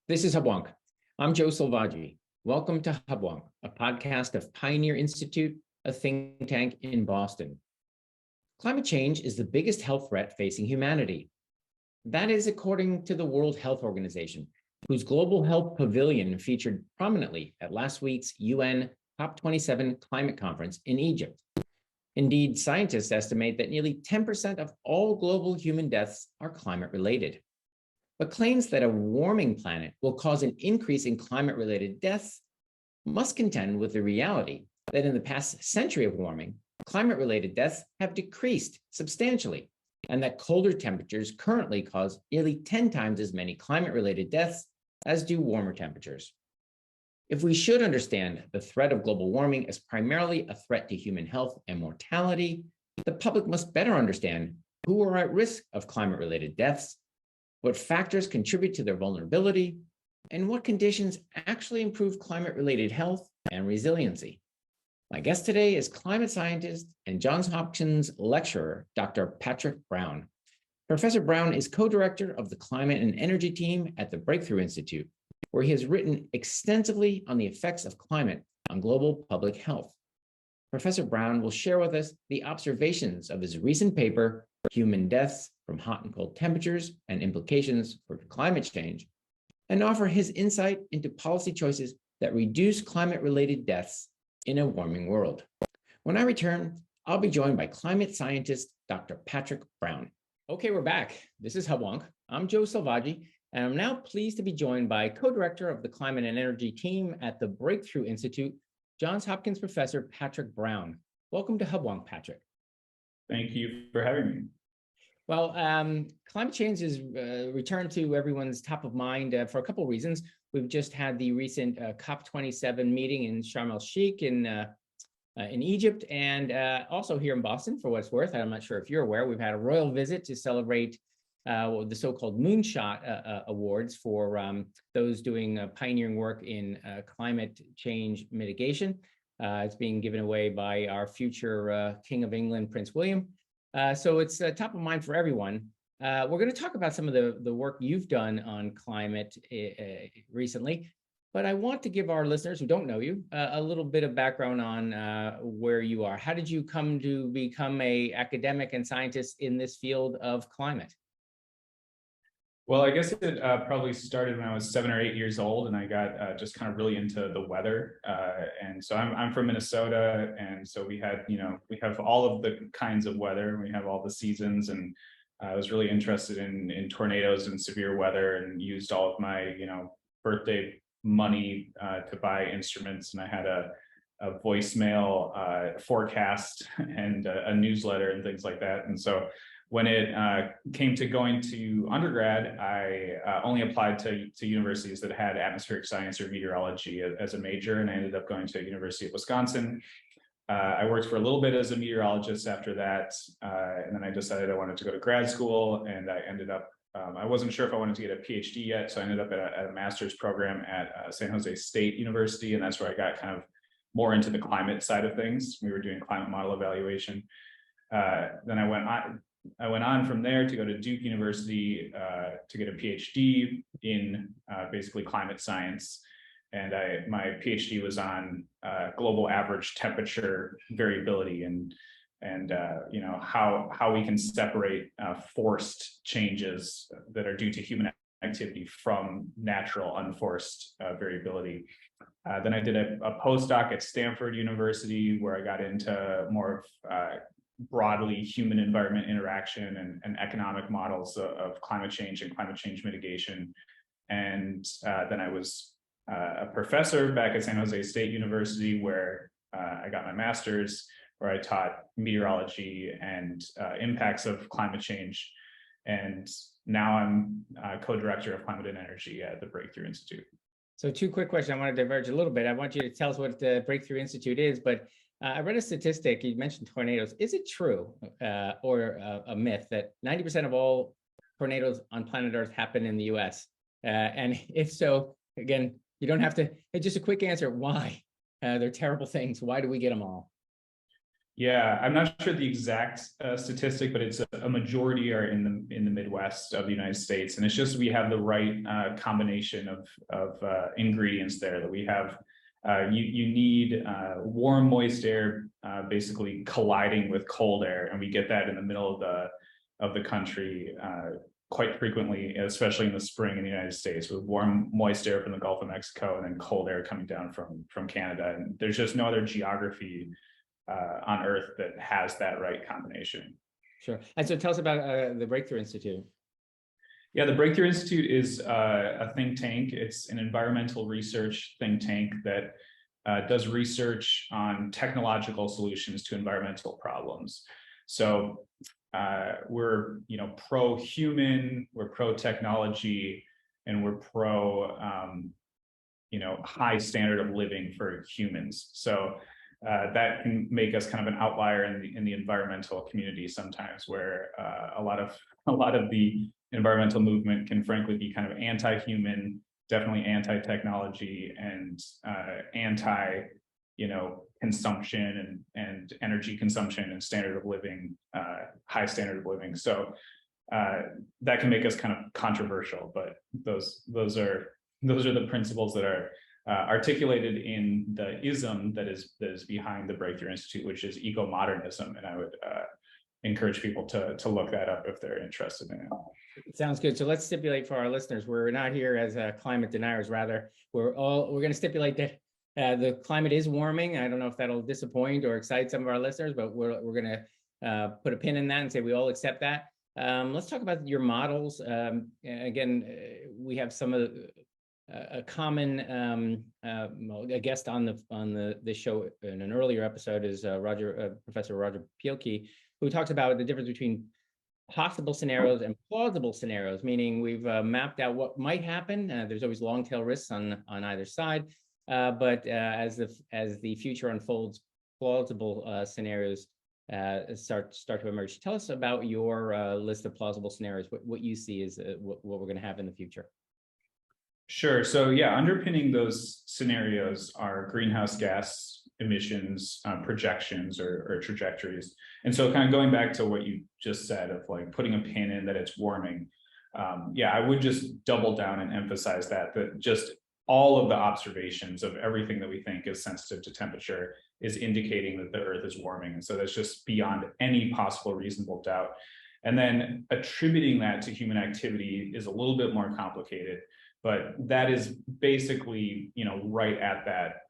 This is Hubwonk. I'm Joe Selvaggi. Welcome to Hubwonk, a podcast of Pioneer Institute, a think tank in Boston. Climate change is the biggest health threat facing humanity. That is according to the World Health Organization, whose Global Health Pavilion featured prominently at last week's UN COP27 climate conference in Egypt. Indeed, scientists estimate that nearly 10% of all global human deaths are climate-related. But claims that a warming planet will cause an increase in climate-related deaths must contend with the reality that in the past century of warming, climate-related deaths have decreased substantially, and that colder temperatures currently cause nearly 10 times as many climate-related deaths as do warmer temperatures. If we should understand the threat of global warming as primarily a threat to human health and mortality, the public must better understand who are at risk of climate-related deaths, what factors contribute to their vulnerability, and what conditions actually improve climate-related health and resiliency. My guest today is climate scientist and Johns Hopkins lecturer, Dr. Patrick Brown. Professor Brown is co-director of the Climate and Energy team at the Breakthrough Institute, where he has written extensively on the effects of climate on global public health. Professor Brown will share with us the observations of his recent paper, Human Deaths from Hot and Cold Temperatures and Implications for Climate Change, and offer his insight into policy choices that reduce climate-related deaths in a warming world. When I return, I'll be joined by climate scientist, Dr. Patrick Brown. Okay, we're back. This is Hubwonk. I'm Joe Selvaggi, and I'm now pleased to be joined by co-director of the Climate and Energy team at the Breakthrough Institute, Johns Hopkins professor Patrick Brown. Welcome to Hubwonk, Patrick. Thank you for having me. Well, climate change is returned to everyone's top of mind for a couple of reasons. We've just had the recent COP27 meeting in Sharm el-Sheikh in Egypt, and also here in Boston, for what it's worth. I'm not sure if you're aware, we've had a royal visit to celebrate the so-called Moonshot Awards for those doing pioneering work in climate change mitigation. It's being given away by our future King of England, Prince William. So it's top of mind for everyone. We're going to talk about some of the work you've done on climate recently, but I want to give our listeners who don't know you a little bit of background on where you are. How did you come to become an academic and scientist in this field of climate? Well, I guess it probably started when I was 7 or 8 years old, and I got just kind of really into the weather. And so I'm from Minnesota, and so we have all of the kinds of weather. We have all the seasons, and I was really interested in tornadoes and severe weather, and used all of my birthday money to buy instruments. And I had a voicemail forecast and a newsletter and things like that. And so when it came to going to undergrad, I only applied to universities that had atmospheric science or meteorology as a major, and I ended up going to University of Wisconsin. I worked for a little bit as a meteorologist after that, and then I decided I wanted to go to grad school, and I ended up, I wasn't sure if I wanted to get a PhD yet, so I ended up at a master's program at San Jose State University, and that's where I got kind of more into the climate side of things. We were doing climate model evaluation. Then I went on from there to go to Duke University to get a PhD in basically climate science. And my PhD was on global average temperature variability and how we can separate forced changes that are due to human activity from natural unforced variability. Then I did a postdoc at Stanford University, where I got into more of broadly human environment interaction and economic models of climate change and climate change mitigation. And then I was a professor back at San Jose State University, where I got my master's, where I taught meteorology and impacts of climate change. And now I'm co-director of climate and energy at the Breakthrough Institute. So two quick questions. I want to diverge a little bit. I want you to tell us what the Breakthrough Institute is, but I read a statistic, you mentioned tornadoes. Is it true or a myth that 90% of all tornadoes on planet Earth happen in the US? And if so, again, you don't have to, just a quick answer, why? They're terrible things. Why do we get them all? Yeah, I'm not sure the exact statistic, but it's a majority are in the Midwest of the United States, and it's just we have the right combination of ingredients there. That we have, you need warm, moist air basically colliding with cold air, and we get that in the middle of the country quite frequently, especially in the spring in the United States, with warm, moist air from the Gulf of Mexico and then cold air coming down from Canada. And there's just no other geography on Earth that has that right combination. Sure. And so tell us about the Breakthrough Institute. Yeah, the Breakthrough Institute is a think tank. It's an environmental research think tank that does research on technological solutions to environmental problems. So we're pro-human, we're pro-technology, and we're pro high standard of living for humans. So that can make us kind of an outlier in the environmental community sometimes, where a lot of the environmental movement can frankly be kind of anti-human, definitely anti-technology, and anti consumption and energy consumption and standard of living, high standard of living. So that can make us kind of controversial, but those are the principles that are articulated in the ism that is behind the Breakthrough Institute, which is eco-modernism. And I would encourage people to look that up if they're interested in it. Sounds good. So let's stipulate for our listeners, we're not here as climate deniers. Rather, we're going to stipulate that the climate is warming. I don't know if that'll disappoint or excite some of our listeners, but we're going to put a pin in that and say we all accept that. Let's talk about your models. Again, we have some of a common a guest on the show in an earlier episode is Professor Roger Pielke, who talks about the difference between possible scenarios and plausible scenarios, meaning we've mapped out what might happen. There's always long tail risks on either side, but as the future unfolds, plausible scenarios start to emerge. Tell us about your list of plausible scenarios. What you see is what we're going to have in the future. Sure. So yeah, underpinning those scenarios are greenhouse gas emissions projections or trajectories. And so kind of going back to what you just said of like putting a pin in that it's warming. Yeah, I would just double down and emphasize that just all of the observations of everything that we think is sensitive to temperature is indicating that the Earth is warming. And so that's just beyond any possible reasonable doubt. And then attributing that to human activity is a little bit more complicated. But that is basically, right at that,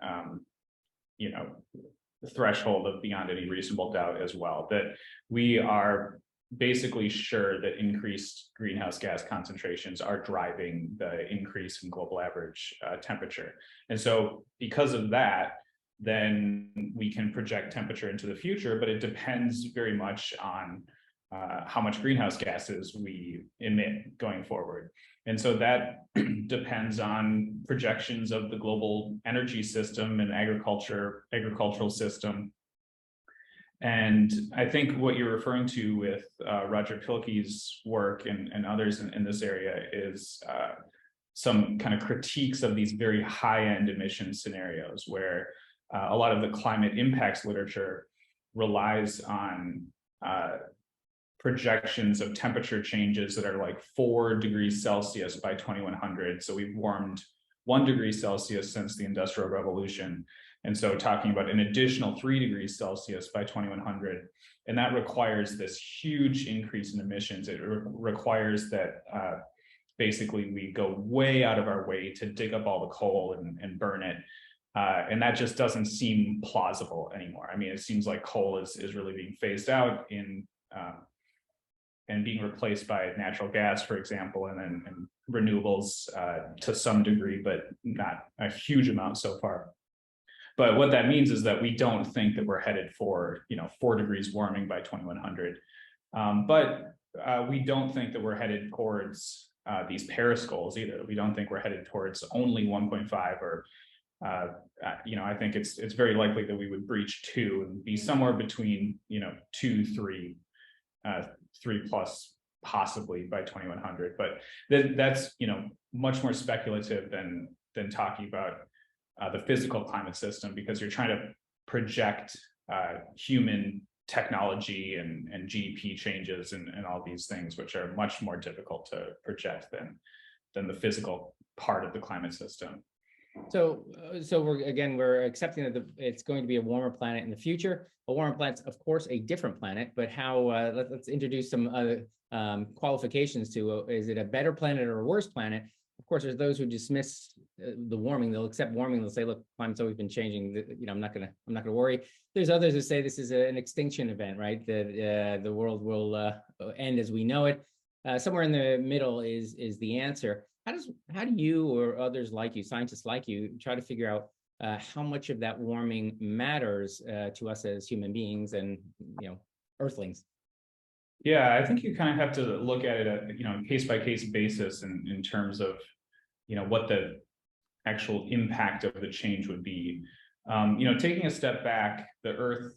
threshold of beyond any reasonable doubt as well, that we are basically sure that increased greenhouse gas concentrations are driving the increase in global average temperature. And so because of that, then we can project temperature into the future, but it depends very much on how much greenhouse gases we emit going forward. And so that depends on projections of the global energy system and agricultural system. And I think what you're referring to with Roger Pielke's work and others in this area is some kind of critiques of these very high-end emission scenarios where a lot of the climate impacts literature relies on projections of temperature changes that are like 4 degrees Celsius by 2100. So we've warmed 1 degree Celsius since the Industrial Revolution. And so talking about an additional 3 degrees Celsius by 2100. And that requires this huge increase in emissions. It requires that basically we go way out of our way to dig up all the coal and burn it. And that just doesn't seem plausible anymore. I mean, it seems like coal is really being phased out and being replaced by natural gas, for example, and renewables to some degree, but not a huge amount so far. But what that means is that we don't think that we're headed for 4 degrees warming by 2100. But we don't think that we're headed towards these Paris goals either. We don't think we're headed towards only 1.5 or I think it's very likely that we would breach 2 and be somewhere between 2, 3, 3 plus possibly by 2100. But that's much more speculative than talking about the physical climate system, because you're trying to project human technology and GDP changes and all these things, which are much more difficult to project than the physical part of the climate system. So we're accepting that it's going to be a warmer planet in the future. A warmer planet's, of course, a different planet, but how? Let's introduce some other qualifications to. Is it a better planet or a worse planet? Of course, there's those who dismiss the warming. They'll accept warming. They'll say, "Look, climate's always been changing. I'm not gonna worry." There's others who say this is an extinction event, right? That the world will end as we know it. Somewhere in the middle is the answer. How do you or others like you, scientists like you, try to figure out how much of that warming matters to us as human beings and Earthlings? Yeah, I think you kind of have to look at it at case by case basis in terms of what the actual impact of the change would be. Taking a step back, the Earth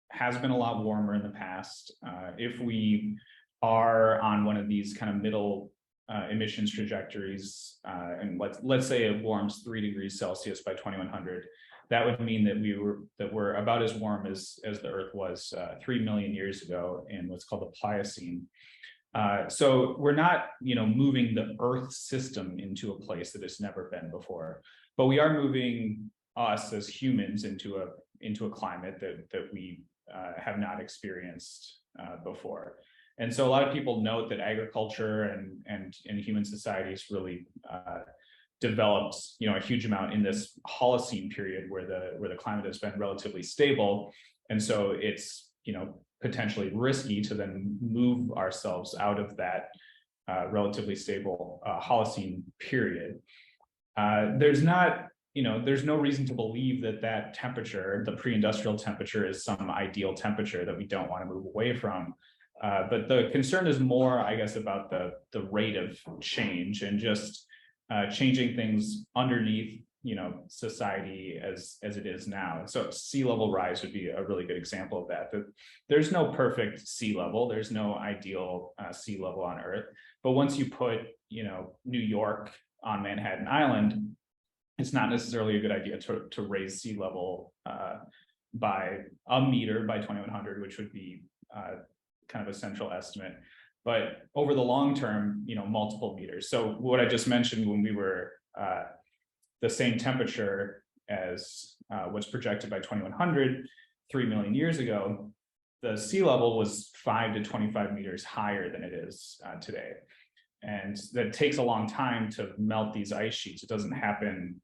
has been a lot warmer in the past. If we are on one of these kind of middle emissions trajectories, and let's say it warms 3 degrees Celsius by 2100, that would mean that we're about as warm as the Earth was 3 million years ago in what's called the Pliocene. So we're not moving the Earth system into a place that it's never been before, but we are moving us as humans into a climate that we have not experienced before. And so a lot of people note that agriculture and human societies really developed a huge amount in this Holocene period where the climate has been relatively stable, and so it's potentially risky to then move ourselves out of that relatively stable Holocene period. There's no reason to believe that temperature, the pre-industrial temperature, is some ideal temperature that we don't want to move away from. But the concern is more, I guess, about the rate of change and just changing things underneath, society as it is now. So sea level rise would be a really good example of that. There's no perfect sea level. There's no ideal sea level on Earth. But once you put, New York on Manhattan Island, it's not necessarily a good idea to raise sea level by a meter by 2100, which would be kind of a central estimate, but over the long term, multiple meters. So what I just mentioned, when we were the same temperature as what's projected by 2100, 3 million years ago, the sea level was 5 to 25 meters higher than it is today. And that takes a long time to melt these ice sheets. It doesn't happen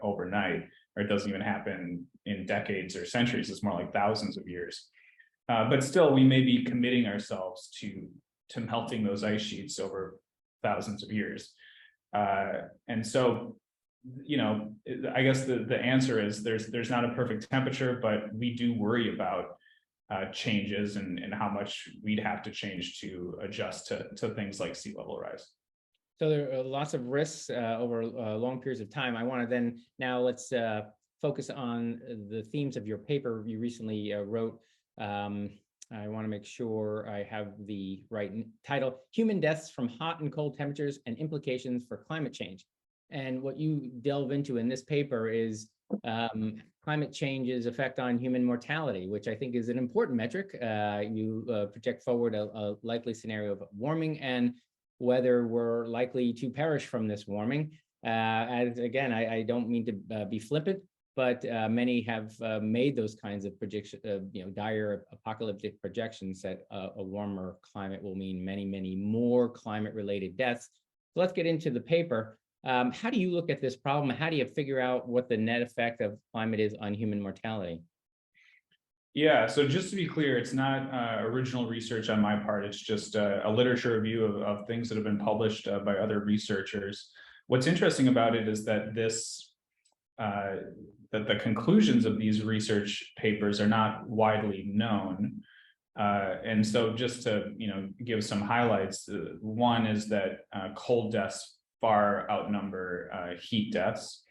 overnight, or it doesn't even happen in decades or centuries. It's more like thousands of years. But still, we may be committing ourselves to melting those ice sheets over thousands of years. And so, I guess the answer is there's not a perfect temperature, but we do worry about changes and how much we'd have to change to adjust to things like sea level rise. So there are lots of risks over long periods of time. I want to now let's focus on the themes of your paper you recently wrote. I want to make sure I have the right title: Human Deaths from Hot and Cold Temperatures and Implications for Climate Change. And what you delve into in this paper is climate change's effect on human mortality, which I think is an important metric. You project forward a likely scenario of warming and whether we're likely to perish from this warming. As again, I don't mean to be flippant, but many have made those kinds of prediction, dire apocalyptic projections that a warmer climate will mean many, many more climate-related deaths. So let's get into the paper. How do you look at this problem? How do you figure out what the net effect of climate is on human mortality? Yeah, so just to be clear, it's not original research on my part. It's just a literature review of things that have been published by other researchers. What's interesting about it is that that the conclusions of these research papers are not widely known. And so just to give some highlights, one is that cold deaths far outnumber heat deaths.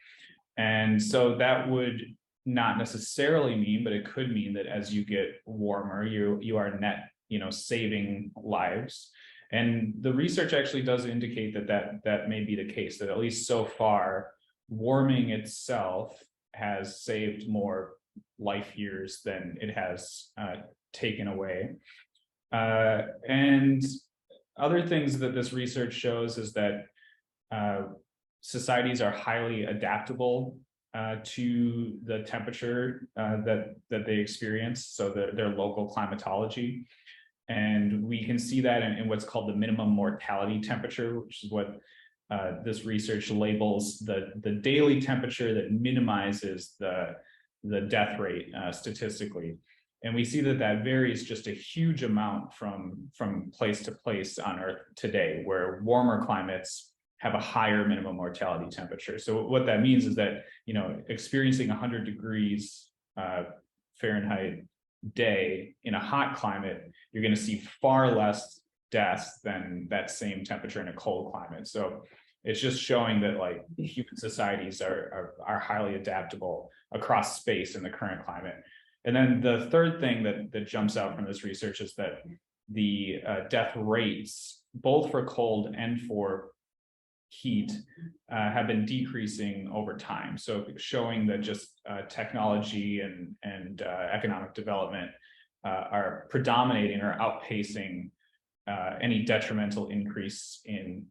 And so that would not necessarily mean, but it could mean that as you get warmer, you are net, saving lives. And the research actually does indicate that may be the case, that at least so far, warming itself has saved more life years than it has taken away. And other things that this research shows is that societies are highly adaptable to the temperature that they experience, so their local climatology. And we can see that in what's called the minimum mortality temperature, which is what this research labels the daily temperature that minimizes the death rate statistically. And we see that varies just a huge amount from place to place on Earth today, where warmer climates have a higher minimum mortality temperature. So what that means is that, experiencing 100 degrees Fahrenheit day in a hot climate, you're going to see far less deaths than that same temperature in a cold climate. So it's just showing that like human societies are highly adaptable across space in the current climate. And then the third thing that jumps out from this research is that the death rates, both for cold and for heat, have been decreasing over time. So showing that just technology and economic development are predominating or outpacing any detrimental increase in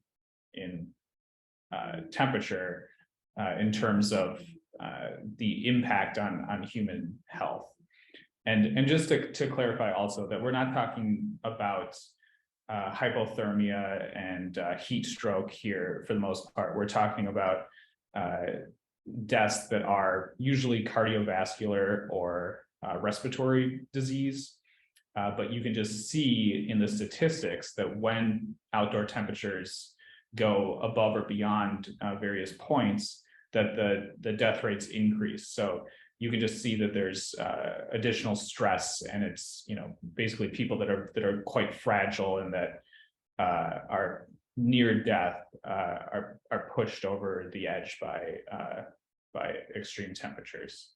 temperature in terms of the impact on human health. And just to clarify also that we're not talking about hypothermia and heat stroke here for the most part. We're talking about deaths that are usually cardiovascular or respiratory disease. But you can just see in the statistics that when outdoor temperatures go above or beyond various points, that the death rates increase. So you can just see that there's additional stress, and it's basically people that are quite fragile and that are near death are pushed over the edge by extreme temperatures.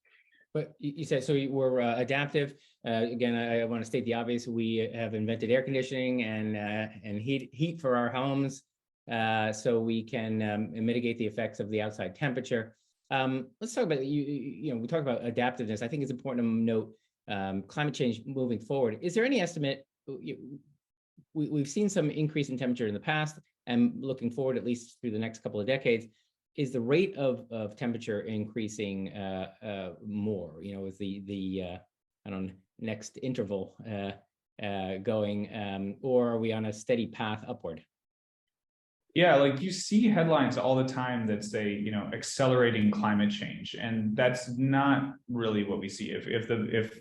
But you said, so we're adaptive. Again, I want to state the obvious. We have invented air conditioning and heat for our homes, so we can mitigate the effects of the outside temperature. Let's talk about, we talk about adaptiveness. I think it's important to note climate change moving forward. Is there any estimate? We've seen some increase in temperature in the past, and looking forward, at least through the next couple of decades, is the rate of temperature increasing more? Is the next interval going, or are we on a steady path upward? Yeah, like you see headlines all the time that say, accelerating climate change, and that's not really what we see. If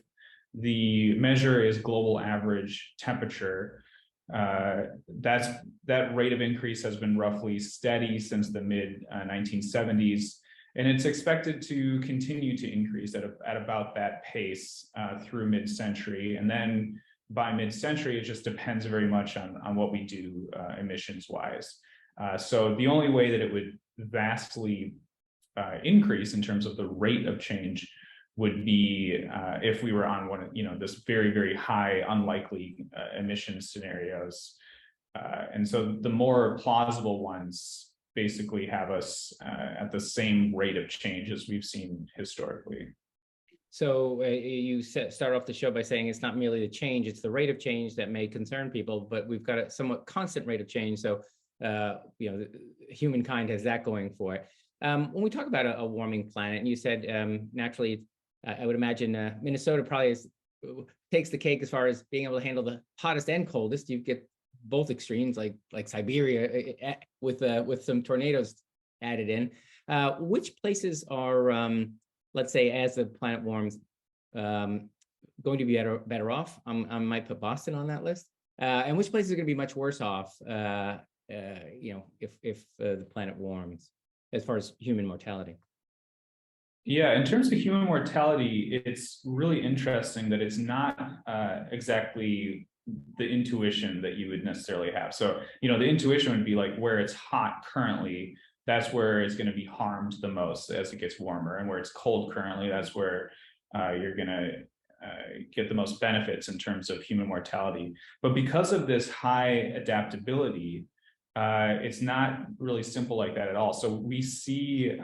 the measure is global average temperature, that rate of increase has been roughly steady since the mid 1970s, and it's expected to continue to increase at about that pace through mid-century. And then by mid-century, it just depends very much on what we do emissions-wise. So the only way that it would vastly increase in terms of the rate of change would be if we were on this very, very high unlikely emission scenarios. And so the more plausible ones basically have us at the same rate of change as we've seen historically. So you start off the show by saying it's not merely the change, it's the rate of change that may concern people, but we've got a somewhat constant rate of change. So humankind has that going for it. When we talk about a warming planet, and you said naturally, I would imagine Minnesota probably takes the cake as far as being able to handle the hottest and coldest. You get both extremes, like Siberia, with some tornadoes added in. Which places are, let's say, as the planet warms, going to be better off? I might put Boston on that list. And which places are going to be much worse off? If the planet warms, as far as human mortality? Yeah, in terms of human mortality, it's really interesting that it's not exactly the intuition that you would necessarily have. So, the intuition would be like where it's hot currently, that's where it's going to be harmed the most as it gets warmer. And where it's cold currently, that's where you're going to get the most benefits in terms of human mortality. But because of this high adaptability, It's not really simple like that at all. So we see,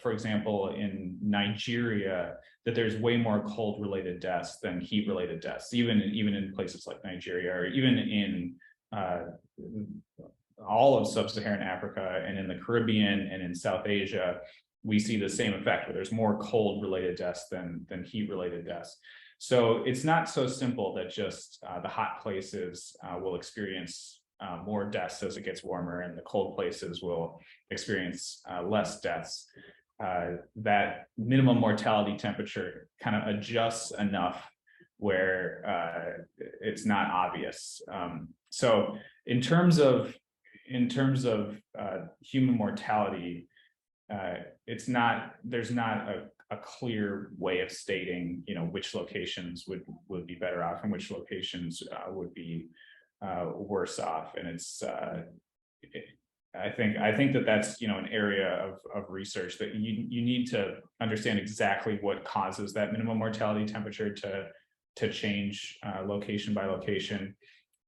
for example, in Nigeria, that there's way more cold-related deaths than heat-related deaths, even in places like Nigeria, or even in all of sub-Saharan Africa and in the Caribbean and in South Asia. We see the same effect where there's more cold-related deaths than heat-related deaths. So it's not so simple that just the hot places will experience more deaths as it gets warmer, and the cold places will experience less deaths. That minimum mortality temperature kind of adjusts enough where it's not obvious. So in terms of human mortality, there's not a clear way of stating, which locations would be better off and which locations would be worse off. And I think that's an area of research that you need to understand exactly what causes that minimum mortality temperature to change location by location,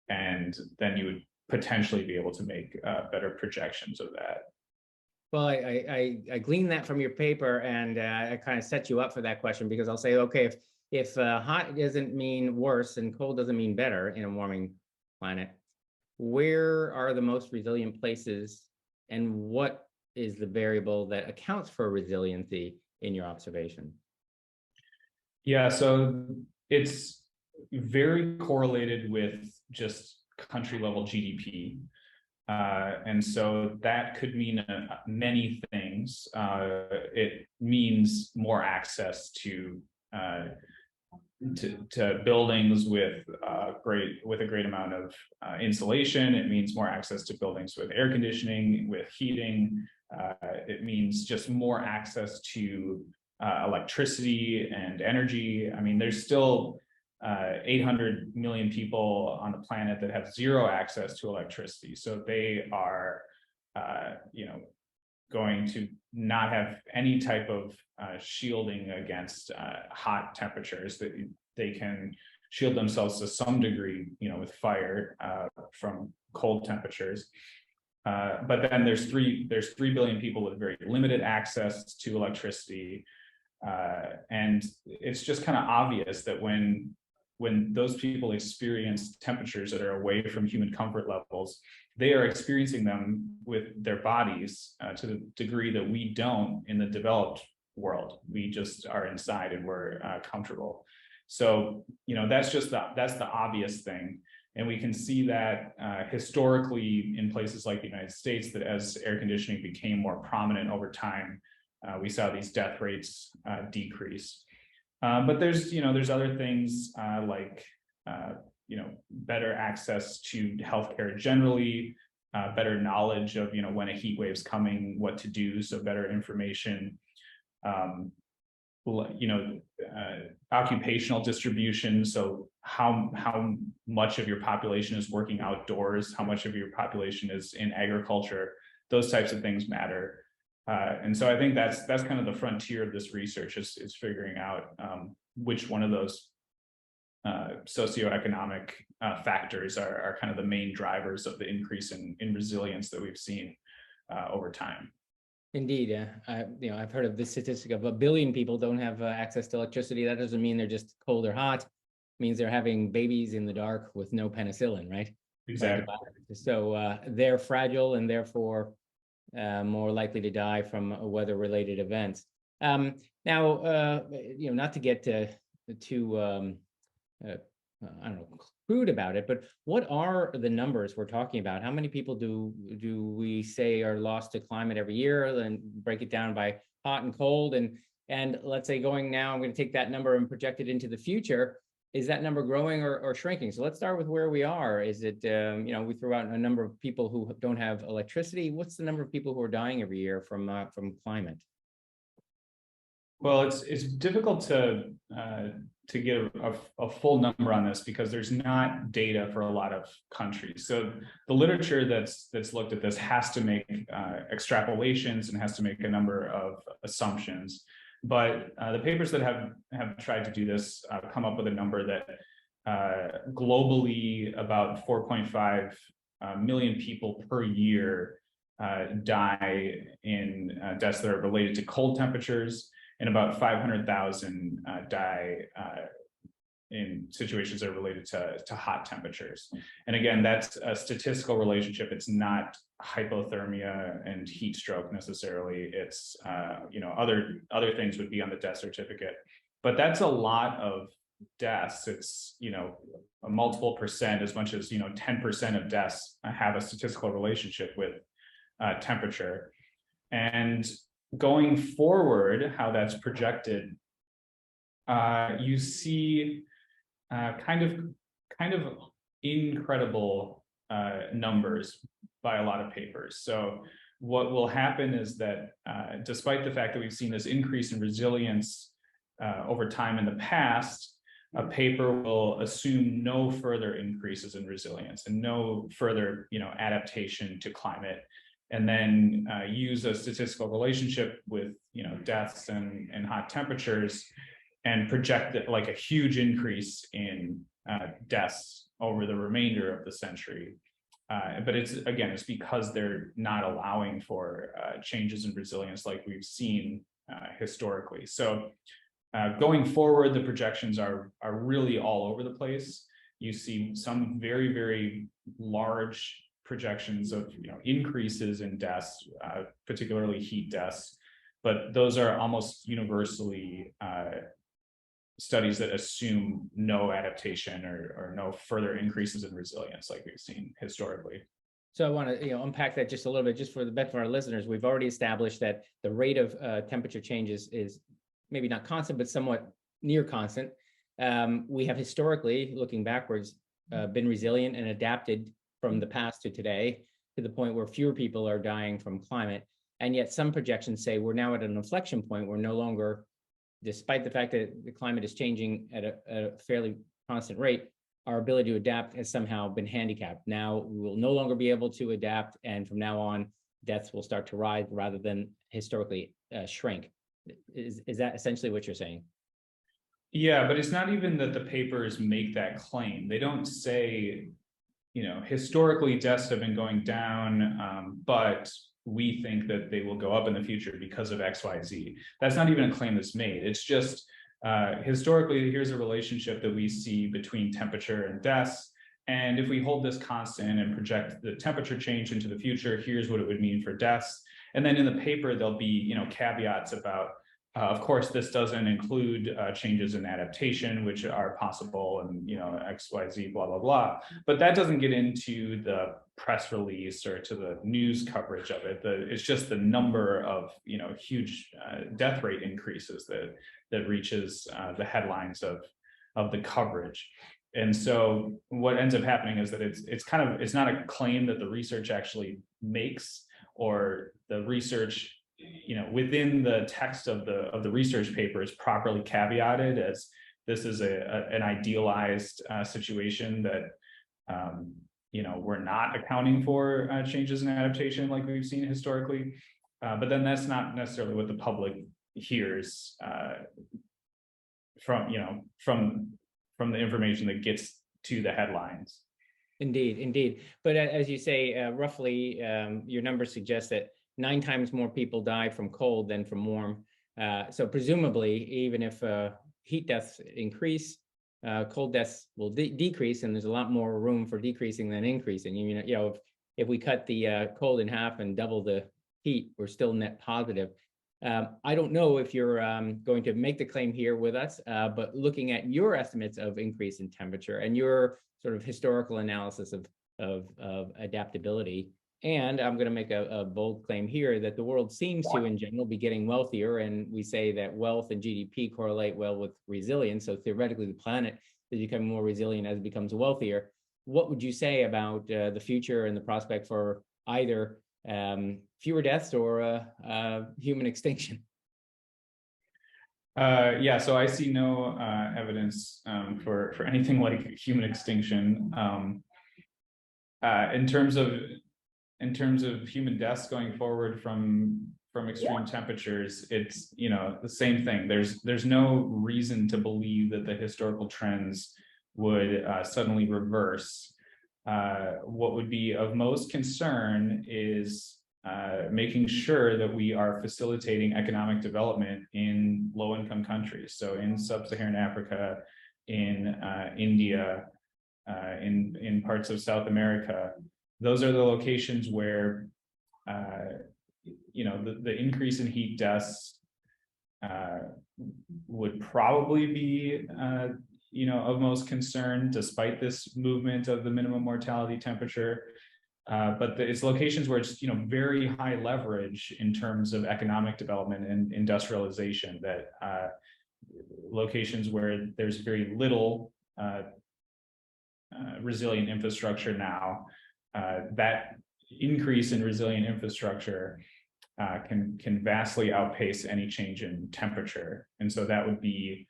and then you would potentially be able to make better projections of that. Well, I gleaned that from your paper, and I kind of set you up for that question, because I'll say, okay, if hot doesn't mean worse and cold doesn't mean better in a warming planet, where are the most resilient places, and what is the variable that accounts for resiliency in your observation? Yeah, so it's very correlated with just country level GDP. And so that could mean many things. It means more access to buildings with a great amount of insulation. It means more access to buildings with air conditioning, with heating. It means just more access to electricity and energy. I mean, there's still 800 million people on the planet that have zero access to electricity. So they are, going to not have any type of shielding against hot temperatures. That they can shield themselves to some degree, with fire from cold temperatures. But then there's 3 billion people with very limited access to electricity. And it's just kind of obvious that when those people experience temperatures that are away from human comfort levels, they are experiencing them with their bodies to the degree that we don't in the developed world. We just are inside and we're comfortable. So, that's the obvious thing. And we can see that historically in places like the United States, that as air conditioning became more prominent over time, we saw these death rates decrease. But there's other things like better access to healthcare generally, better knowledge of when a heat wave's coming, what to do, so better information. Occupational distribution, so how much of your population is working outdoors, how much of your population is in agriculture, those types of things matter. And so I think that's kind of the frontier of this research is figuring out which one of those socioeconomic factors are kind of the main drivers of the increase in resilience that we've seen over time. Indeed, I've heard of the statistic of 1 billion people don't have access to electricity. That doesn't mean they're just cold or hot. It means they're having babies in the dark with no penicillin, right? Exactly. So they're fragile and therefore more likely to die from weather-related events. Now, not to get too I don't know, crude about it, but what are the numbers we're talking about? How many people do we say are lost to climate every year? Then break it down by hot and cold, and let's say going now, I'm going to take that number and project it into the future. Is that number growing or shrinking? So let's start with where we are. Is it, we throw out a number of people who don't have electricity. What's the number of people who are dying every year from climate? Well, it's difficult to get a full number on this because there's not data for a lot of countries. So the literature that's looked at this has to make extrapolations and has to make a number of assumptions. But the papers that have tried to do this come up with a number that globally about 4.5 million people per year die in deaths that are related to cold temperatures, and about 500,000 die in situations that are related to hot temperatures. And again, that's a statistical relationship. It's not hypothermia and heat stroke necessarily. It's other things would be on the death certificate, but that's a lot of deaths. It's a multiple percent, as much as 10% of deaths have a statistical relationship with temperature. And going forward, how that's projected, you see kind of incredible numbers by a lot of papers. So what will happen is that despite the fact that we've seen this increase in resilience over time in the past, a paper will assume no further increases in resilience and no further adaptation to climate, and then use a statistical relationship with deaths and hot temperatures, and project it like a huge increase in deaths over the remainder of the century. But it's because they're not allowing for changes in resilience like we've seen historically. So going forward, the projections are really all over the place. You see some very, very large projections of increases in deaths, particularly heat deaths, but those are almost universally studies that assume no adaptation or no further increases in resilience like we've seen historically. So I want to unpack that just a little bit, just for the benefit of our listeners. We've already established that the rate of temperature changes is maybe not constant, but somewhat near constant. We have historically, looking backwards, been resilient and adapted from the past to today, to the point where fewer people are dying from climate. And yet some projections say we're now at an inflection point where no longer, despite the fact that the climate is changing at a fairly constant rate, our ability to adapt has somehow been handicapped. Now we will no longer be able to adapt, and from now on, deaths will start to rise rather than historically shrink. Is that essentially what you're saying? Yeah, but it's not even that the papers make that claim. They don't say, historically deaths have been going down, but we think that they will go up in the future because of X, Y, Z. That's not even a claim that's made. It's just historically, here's a relationship that we see between temperature and deaths. And if we hold this constant and project the temperature change into the future, here's what it would mean for deaths. And then in the paper, there'll be caveats about, of course, this doesn't include changes in adaptation, which are possible, and X, Y, Z, blah, blah, blah. But that doesn't get into the press release or to the news coverage of it. It's just the number of huge death rate increases that reaches the headlines of the coverage. And so what ends up happening is that it's not a claim that the research actually makes, or the research within the text of the research paper is properly caveated as this is an idealized situation that we're not accounting for changes in adaptation like we've seen historically. But then that's not necessarily what the public hears from the information that gets to the headlines. Indeed. But as you say, roughly, your numbers suggest that 9 times more people die from cold than from warm. So presumably, even if heat deaths increase, cold deaths will decrease, and there's a lot more room for decreasing than increasing. If we cut the cold in half and double the heat, we're still net positive. I don't know if you're going to make the claim here with us, but looking at your estimates of increase in temperature and your sort of historical analysis of adaptability, and I'm going to make a bold claim here that the world seems to, in general, be getting wealthier, and we say that wealth and GDP correlate well with resilience. So theoretically, the planet is becoming more resilient as it becomes wealthier. What would you say about the future and the prospect for either fewer deaths or human extinction? So I see no evidence for anything like human extinction. In terms of human deaths going forward from extreme temperatures, it's the same thing. There's no reason to believe that the historical trends would suddenly reverse. what would be of most concern is making sure that we are facilitating economic development in low-income countries. So in sub-Saharan Africa, in India, in parts of South America, those are the locations where the increase in heat deaths would probably be of most concern, despite this movement of the minimum mortality temperature. But it's locations where it's very high leverage in terms of economic development and industrialization, that locations where there's very little resilient infrastructure now, that increase in resilient infrastructure can vastly outpace any change in temperature. And so that would be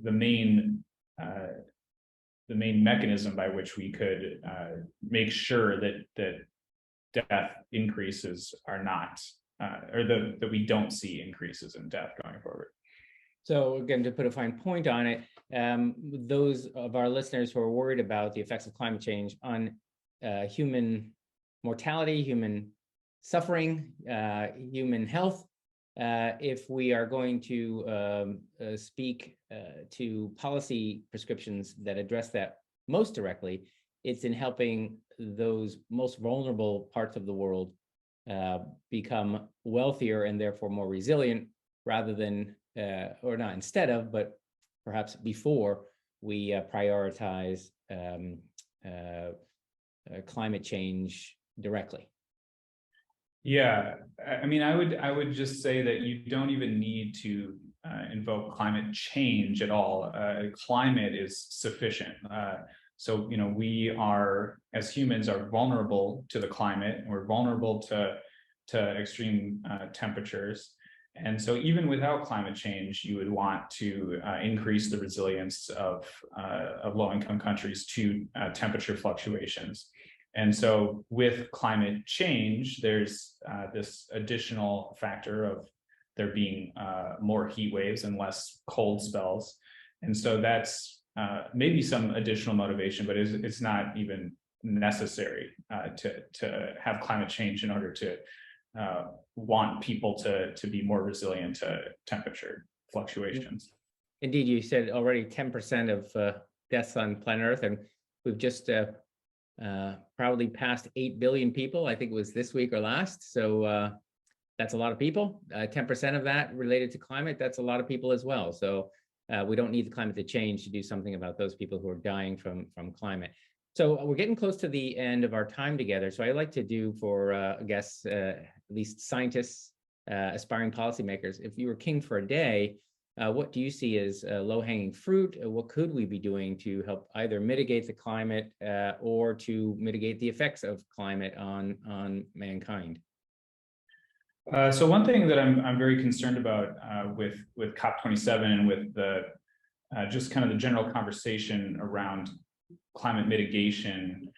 the main mechanism by which we could make sure that death increases are not, that we don't see increases in death going forward. So again, to put a fine point on it, those of our listeners who are worried about the effects of climate change on human mortality, human suffering, human health, if we are going to speak to policy prescriptions that address that most directly, it's in helping those most vulnerable parts of the world become wealthier and therefore more resilient, rather than, or not instead of, but perhaps before we prioritize climate change directly. Yeah, I mean, I would just say that you don't even need to invoke climate change at all. Climate is sufficient. So we are, as humans, are vulnerable to the climate, and we're vulnerable to extreme temperatures. And so even without climate change, you would want to increase the resilience of low-income countries to temperature fluctuations. And so with climate change, there's this additional factor of there being more heat waves and less cold spells. And so that's maybe some additional motivation, but it's not even necessary to have climate change in order to want people to be more resilient to temperature fluctuations. Indeed, you said already 10% of deaths on planet Earth, and we've just probably passed 8 billion people. I think it was this week or last. So that's a lot of people. 10% of that related to climate, that's a lot of people as well. So we don't need the climate to change to do something about those people who are dying from climate. So we're getting close to the end of our time together. So I like to do for guests, at least scientists, aspiring policymakers, if you were king for a day, what do you see as low-hanging fruit? What could we be doing to help either mitigate the climate or to mitigate the effects of climate on mankind? So one thing that I'm very concerned about with COP27 and with the just kind of the general conversation around climate mitigation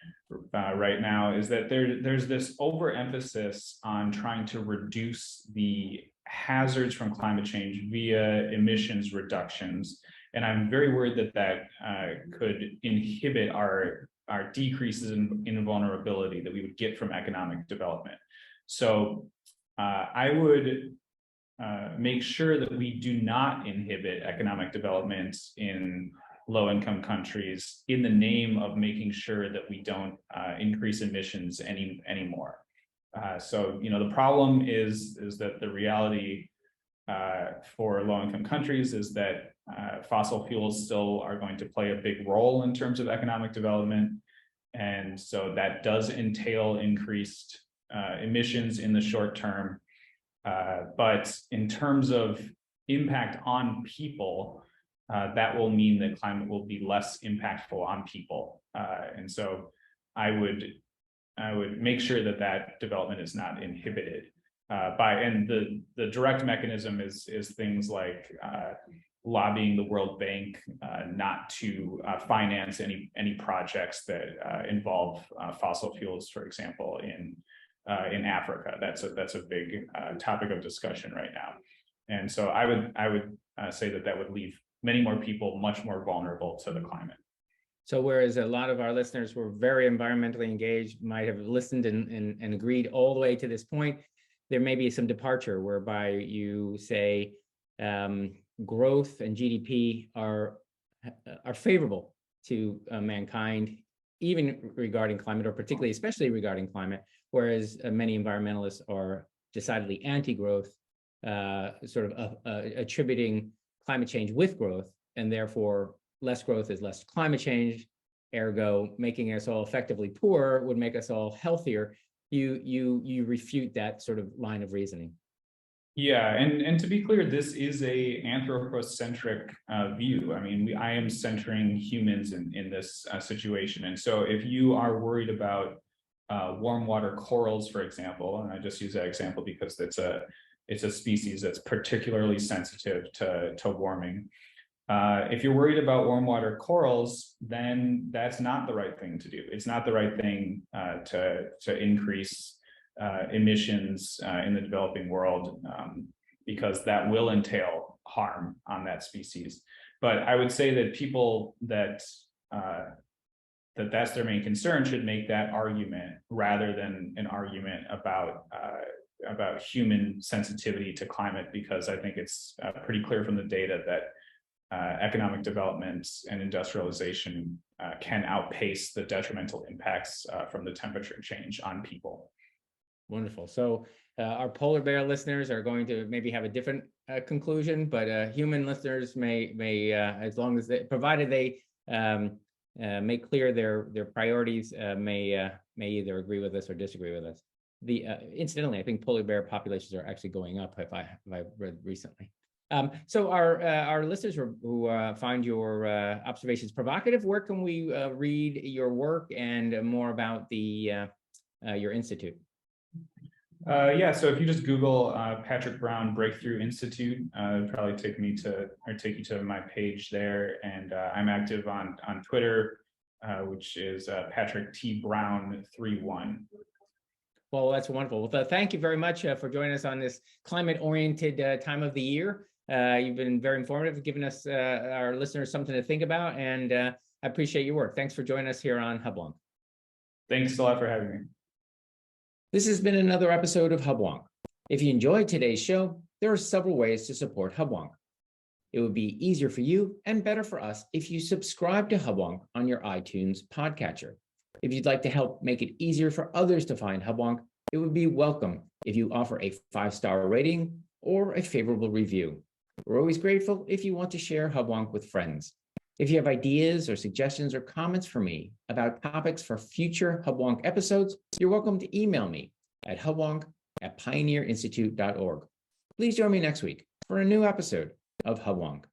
right now is that there's this overemphasis on trying to reduce the hazards from climate change via emissions reductions. And I'm very worried that could inhibit our decreases in vulnerability that we would get from economic development. So I would make sure that we do not inhibit economic development in low-income countries in the name of making sure that we don't increase emissions anymore. So the problem is that the reality for low-income countries is that fossil fuels still are going to play a big role in terms of economic development, and so that does entail increased emissions in the short term. But in terms of impact on people, that will mean that climate will be less impactful on people. And so I would make sure that development is not inhibited and the direct mechanism is things like lobbying the World Bank not to finance any projects that involve fossil fuels, for example, in Africa. That's a big topic of discussion right now. And so I would say that would leave many more people much more vulnerable to the climate. So whereas a lot of our listeners were very environmentally engaged, might have listened and agreed all the way to this point, there may be some departure whereby you say growth and GDP are favorable to mankind, even regarding climate, or particularly, especially regarding climate, whereas many environmentalists are decidedly anti-growth, attributing climate change with growth, and therefore less growth is less climate change, ergo making us all effectively poorer would make us all healthier. You refute that sort of line of reasoning. Yeah, and to be clear, this is a anthropocentric view. I mean, I am centering humans in this situation. And so if you are worried about warm water corals, for example, and I just use that example because it's a species that's particularly sensitive to warming. If you're worried about warm water corals, then that's not the right thing to do. It's not the right thing to increase emissions in the developing world, because that will entail harm on that species. But I would say that people that's their main concern should make that argument rather than an argument about human sensitivity to climate, because I think it's pretty clear from the data that economic development and industrialization can outpace the detrimental impacts from the temperature change on people. Wonderful. So our polar bear listeners are going to maybe have a different conclusion, but human listeners may as long as provided they make clear their priorities, may either agree with us or disagree with us. Incidentally, I think polar bear populations are actually going up, if I read recently. So our listeners who find your observations provocative, where can we read your work and more about your institute? Yeah, so if you just Google Patrick Brown Breakthrough Institute, it'll probably take you to my page there. And I'm active on Twitter, which is Patrick T. Brown 31. Well, that's wonderful. Well, thank you very much for joining us on this climate-oriented time of the year. You've been very informative, giving us our listeners something to think about, and I appreciate your work. Thanks for joining us here on Hubwonk. Thanks a lot for having me. This has been another episode of Hubwonk. If you enjoyed today's show, there are several ways to support Hubwonk. It would be easier for you and better for us if you subscribe to Hubwonk on your iTunes podcatcher. If you'd like to help make it easier for others to find Hubwonk, it would be welcome if you offer a 5-star rating or a favorable review. We're always grateful if you want to share Hubwonk with friends. If you have ideas or suggestions or comments for me about topics for future Hubwonk episodes, you're welcome to email me at hubwonk@pioneerinstitute.org. Please join me next week for a new episode of Hubwonk.